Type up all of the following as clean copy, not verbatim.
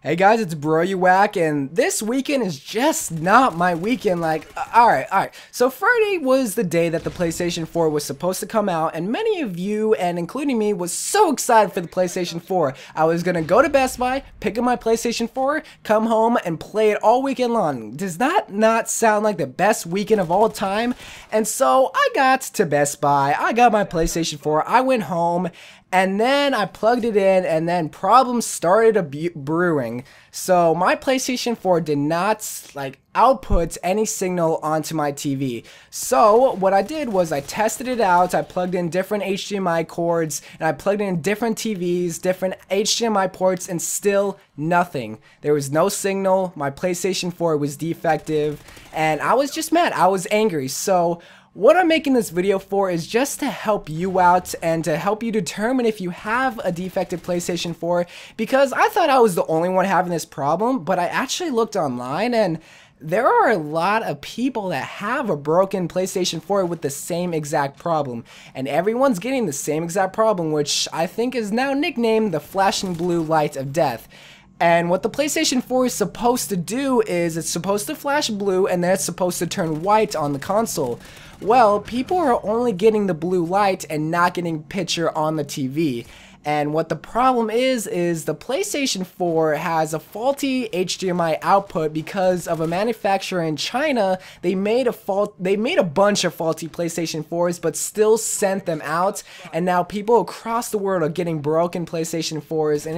Hey guys, it's WACK, and this weekend is just not my weekend. Alright. So Friday was the day that the PlayStation 4 was supposed to come out, and many of you, and including me, was so excited for the PlayStation 4. I was gonna go to Best Buy, pick up my PlayStation 4, come home, and play it all weekend long. Does that not sound like the best weekend of all time? And so I got to Best Buy, I got my PlayStation 4, I went home, and then I plugged it in, and then problems started brewing. So my PlayStation 4 did not output any signal onto my TV. So what I did was I tested it out. I plugged in different HDMI cords, and I plugged in different TVs, different HDMI ports, and still nothing. There was no signal. My PlayStation 4 was defective, and I was just mad. I was angry. So what I'm making this video for is just to help you out and to help you determine if you have a defective PlayStation 4, because I thought I was the only one having this problem, but I actually looked online and there are a lot of people that have a broken PlayStation 4 with the same exact problem, and everyone's getting the same exact problem, which I think is now nicknamed the flashing blue light of death. And what the PlayStation 4 is supposed to do is it's supposed to flash blue and then it's supposed to turn white on the console. Well, people are only getting the blue light and not getting picture on the TV. And what the problem is the PlayStation 4 has a faulty HDMI output because of a manufacturer in China. They made a bunch of faulty PlayStation 4s, but still sent them out. And now people across the world are getting broken PlayStation 4s, and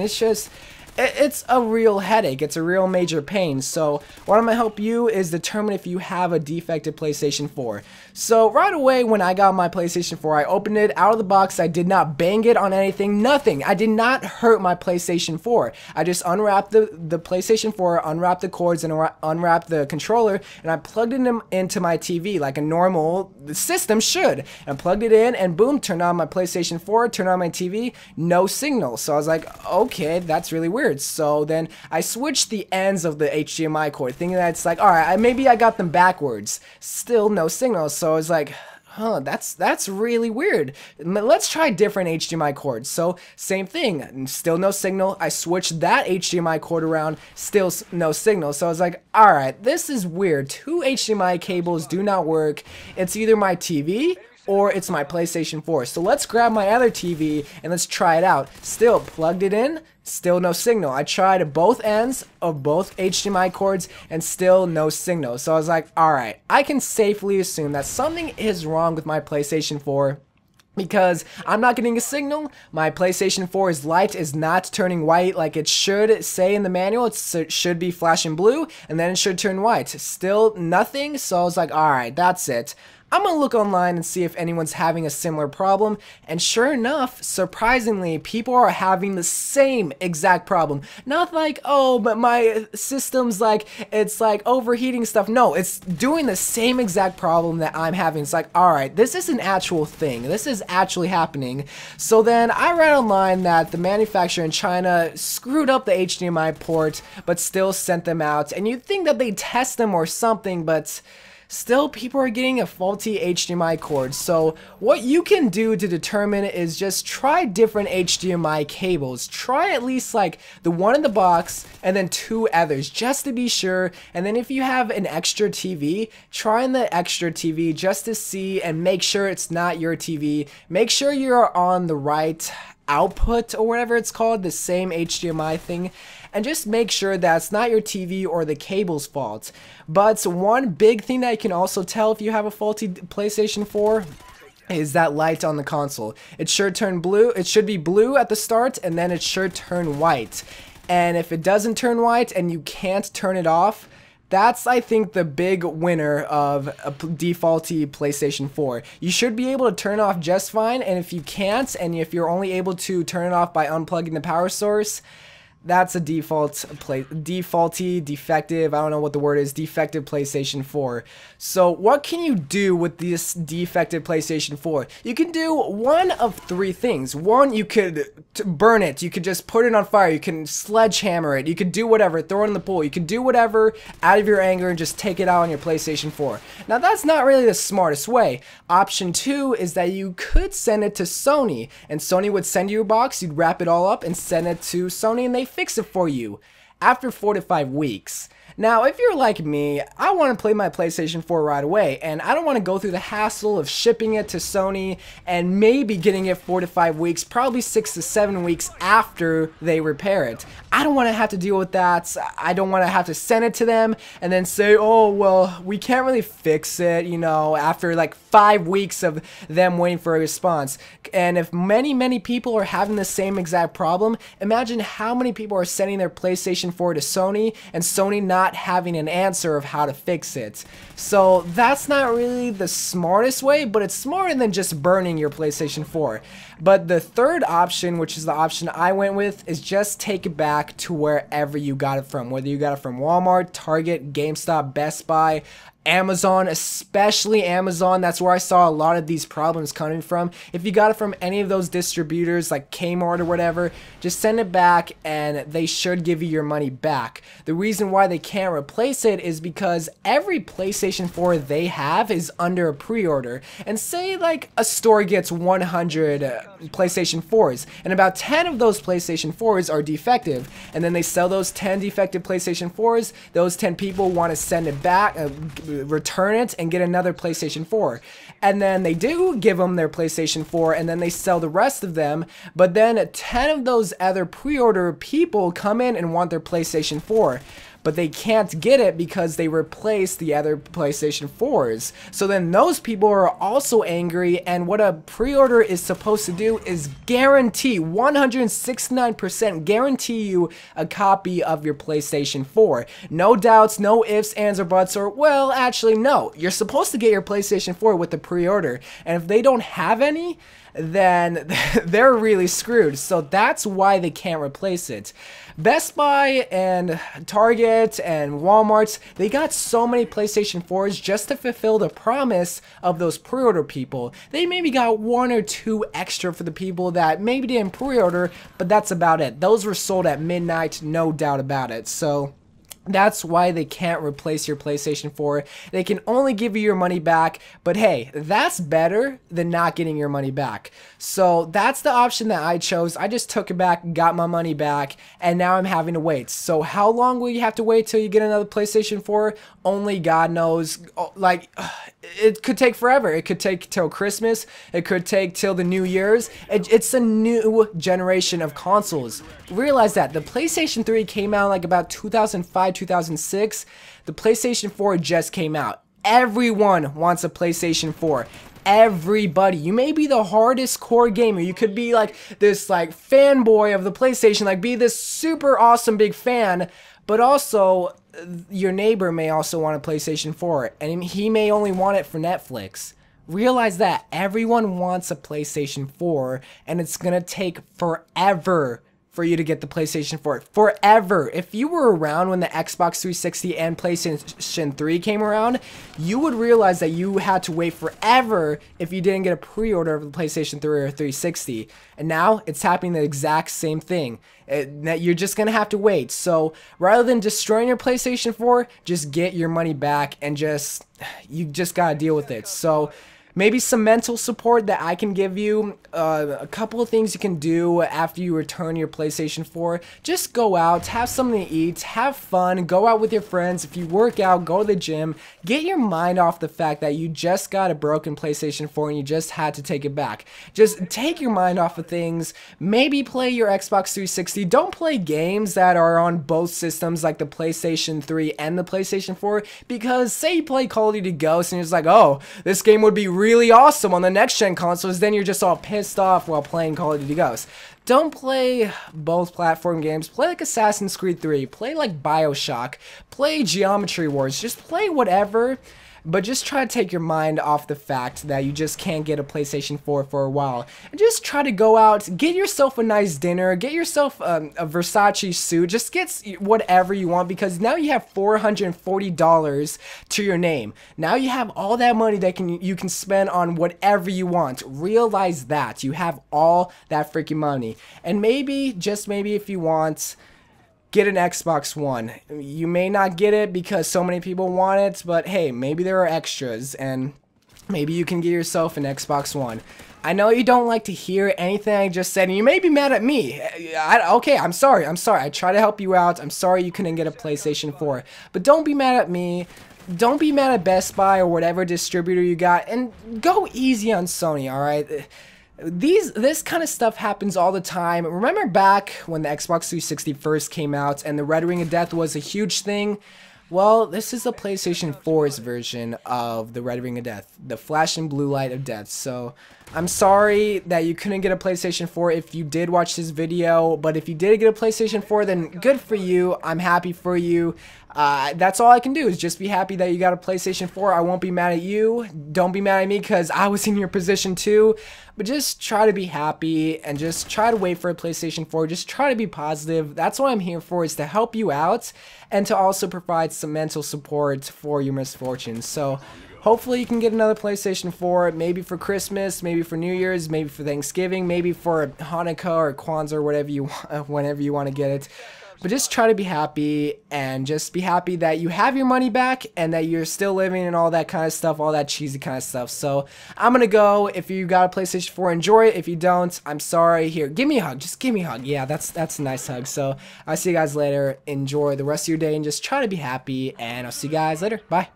it's a real headache. It's a real major pain. So what I'm going to help you is determine if you have a defective PlayStation 4. So right away when I got my PlayStation 4, I opened it out of the box. I did not bang it on anything, nothing. I did not hurt my PlayStation 4. I just unwrapped the PlayStation 4, unwrapped the cords, and unwrapped the controller, and I plugged it into my TV like a normal system should. And I plugged it in, and boom, turned on my PlayStation 4, turned on my TV, no signal. So I was like, okay, that's really weird. So then I switched the ends of the HDMI cord, thinking that it's like, alright, maybe I got them backwards. Still no signal. So I was like, huh, that's really weird. Let's try different HDMI cords. So same thing, still no signal. I switched that HDMI cord around, still no signal. So I was like, alright, this is weird. Two HDMI cables do not work. It's either my TV or it's my PlayStation 4. So let's grab my other TV and let's try it out. Still plugged it in, still no signal. I tried both ends of both HDMI cords and still no signal. So I was like, alright, I can safely assume that something is wrong with my PlayStation 4, because I'm not getting a signal. My PlayStation 4's light is not turning white like it should say in the manual. It should be flashing blue and then it should turn white. Still nothing. So I was like, alright, that's it. I'm gonna look online and see if anyone's having a similar problem, and sure enough, surprisingly, people are having the same exact problem. Not like, oh, but my system's it's overheating stuff. No, it's doing the same exact problem that I'm having. It's like, alright, this is an actual thing. This is actually happening. So then I read online that the manufacturer in China screwed up the HDMI port, but still sent them out. And you'd think that they test them or something, but still, people are getting a faulty HDMI cord. So what you can do to determine is just try different HDMI cables. Try at least the one in the box and then two others just to be sure. And then if you have an extra TV, try in the extra TV just to see and make sure it's not your TV. Make sure you're on the right output or whatever it's called, the same HDMI thing, and just make sure that's not your TV or the cable's fault. But one big thing that you can also tell if you have a faulty PlayStation 4 is that light on the console. It should turn blue. It should be blue at the start, and then it should turn white. And if it doesn't turn white and you can't turn it off, that's, I think, the big winner of a defaulty PlayStation 4. You should be able to turn it off just fine, and if you can't, and if you're only able to turn it off by unplugging the power source, that's a defaulty, defective, I don't know what the word is, defective PlayStation 4. So what can you do with this defective PlayStation 4? You can do one of three things. One, you could burn it. You could just put it on fire. You can sledgehammer it. You could do whatever, throw it in the pool. You can do whatever out of your anger and just take it out on your PlayStation 4. Now that's not really the smartest way. Option two is that you could send it to Sony, and Sony would send you a box, you'd wrap it all up and send it to Sony, and they fix it for you. after 4 to 5 weeks. Now, if you're like me, I want to play my PlayStation 4 right away, and I don't want to go through the hassle of shipping it to Sony and maybe getting it 4 to 5 weeks, probably 6 to 7 weeks after they repair it. I don't want to have to deal with that. I don't want to have to send it to them and then say, oh, well, we can't really fix it, you know, after like 5 weeks of them waiting for a response. And if many people are having the same exact problem, imagine how many people are sending their PlayStation 4 to Sony and Sony not having an answer of how to fix it. So that's not really the smartest way, but it's smarter than just burning your PlayStation 4. But the third option, which is the option I went with, is just take it back to wherever you got it from. Whether you got it from Walmart, Target, GameStop, Best Buy, Amazon, especially Amazon. That's where I saw a lot of these problems coming from. If you got it from any of those distributors like Kmart or whatever, just send it back and they should give you your money back. The reason why they can't replace it is because every PlayStation 4 they have is under a pre-order. And say like a store gets 100 PlayStation 4s and about 10 of those PlayStation 4s are defective, and then they sell those 10 defective PlayStation 4s. Those 10 people want to send it back, return it and get another PlayStation 4, and then they do give them their PlayStation 4 and then they sell the rest of them, but then 10 of those other pre-order people come in and want their PlayStation 4, but they can't get it because they replaced the other PlayStation 4s. So then those people are also angry, and what a pre-order is supposed to do is guarantee, 169% guarantee you a copy of your PlayStation 4. No doubts, no ifs, ands, or buts, or well, actually no. You're supposed to get your PlayStation 4 with the pre-order, and if they don't have any, then they're really screwed. So that's why they can't replace it. Best Buy and Target and Walmart's, they got so many PlayStation 4s just to fulfill the promise of those pre-order people. They maybe got 1 or 2 extra for the people that maybe didn't pre-order, but that's about it. Those were sold at midnight, no doubt about it. So that's why they can't replace your PlayStation 4. They can only give you your money back, but hey, that's better than not getting your money back. So that's the option that I chose. I just took it back, got my money back, and now I'm having to wait. So how long will you have to wait till you get another PlayStation 4? Only God knows. Like, it could take forever. It could take till Christmas. It could take till the New Year's. It's a new generation of consoles. Realize that the PlayStation 3 came out like about 2005, 2006. The PlayStation 4 just came out. Everyone wants a PlayStation 4. Everybody. You may be the hardest core gamer. You could be like this like fanboy of the PlayStation, like be this super awesome big fan, but also your neighbor may also want a PlayStation 4 and he may only want it for Netflix. Realize that everyone wants a PlayStation 4 and it's gonna take forever for you to get the PlayStation 4. Forever. If you were around when the Xbox 360 and PlayStation 3 came around, you would realize that you had to wait forever if you didn't get a pre-order of the PlayStation 3 or 360. And now it's happening the exact same thing. You're just gonna have to wait. So rather than destroying your PlayStation 4, just get your money back and you just gotta deal with it. So maybe some mental support that I can give you, a couple of things you can do after you return your PlayStation 4. Just go out, have something to eat, have fun, go out with your friends. If you work out, go to the gym. Get your mind off the fact that you just got a broken PlayStation 4 and you just had to take it back. Just take your mind off of things. Maybe play your Xbox 360. Don't play games that are on both systems like the PlayStation 3 and the PlayStation 4, because say you play Call of Duty Ghosts and you're just like, oh, this game would be really awesome on the next gen consoles, then you're just all pissed off while playing Call of Duty Ghosts. Don't play both platform games. Play like Assassin's Creed 3, play like BioShock, play Geometry Wars, just play whatever. But just try to take your mind off the fact that you just can't get a PlayStation 4 for a while. And just try to go out, get yourself a nice dinner, get yourself a Versace suit, just get whatever you want, because now you have $440 to your name. Now you have all that money that you can spend on whatever you want. Realize that. You have all that freaking money. And maybe, just maybe if you want, get an Xbox One. You may not get it because so many people want it, but hey, maybe there are extras and maybe you can get yourself an Xbox One. I know you don't like to hear anything I just said, and you may be mad at me. Okay, I'm sorry. I try to help you out. I'm sorry you couldn't get a PlayStation 4. But don't be mad at me. Don't be mad at Best Buy or whatever distributor you got, and go easy on Sony, alright? This kind of stuff happens all the time. Remember back when the Xbox 360 first came out and the Red Ring of Death was a huge thing? Well, this is the PlayStation 4's version of the Red Ring of Death, the Flash and Blue Light of Death. So, I'm sorry that you couldn't get a PlayStation 4 if you did watch this video, but if you did get a PlayStation 4, then good for you. I'm happy for you. That's all I can do is just be happy that you got a PlayStation 4. I won't be mad at you. Don't be mad at me because I was in your position too. But just try to be happy and just try to wait for a PlayStation 4. Just try to be positive. That's what I'm here for, is to help you out and to also provide some mental support for your misfortunes. So hopefully you can get another PlayStation 4, maybe for Christmas, maybe for New Year's, maybe for Thanksgiving, maybe for Hanukkah or Kwanzaa or whatever you want, whenever you want to get it. But just try to be happy, and just be happy that you have your money back and that you're still living and all that kind of stuff, all that cheesy kind of stuff. So I'm going to go. If you got a PlayStation 4, enjoy it. If you don't, I'm sorry. Here, give me a hug. Just give me a hug. Yeah, that's a nice hug. So I'll see you guys later. Enjoy the rest of your day and just try to be happy, and I'll see you guys later. Bye.